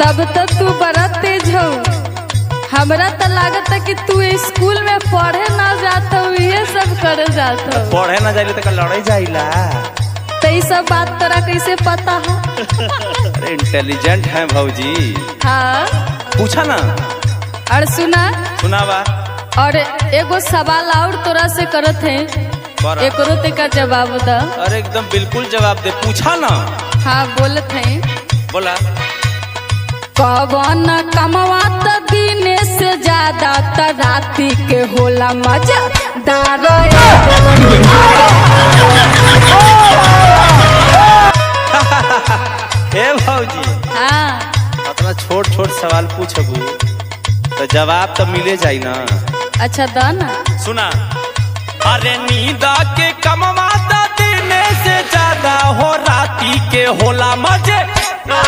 तब तो तू बड़ा तेज हो। हमरा तो लागत है कि तू स्कूल में पढ़े ना जाता हो, ये सब करे जाता हो। पढ़े ना जाइले तो लड़ाई जाइला। तो ये सब बात तोरा कैसे पता है? अरे इंटेलिजेंट है भौजी। हाँ पूछा ना। और सुना सुनावा। और एगो सवाल और तोरा से करत है, एकरो ते का जवाब दा। अरे एकदम बिल्कुल जवाब दे, पूछा ना। हाँ बोलत है। बोला। कवन कमवा त दिने से ज्यादा त राती के होला मजा दार। हे भौजी। हाँ अपना छोट छोट सवाल पूछबू तो जवाब तो मिले जाई ना। अच्छा दा ना। सुना। अरे नींद के कमवा त दिने से ज्यादा हो राती के होला मजे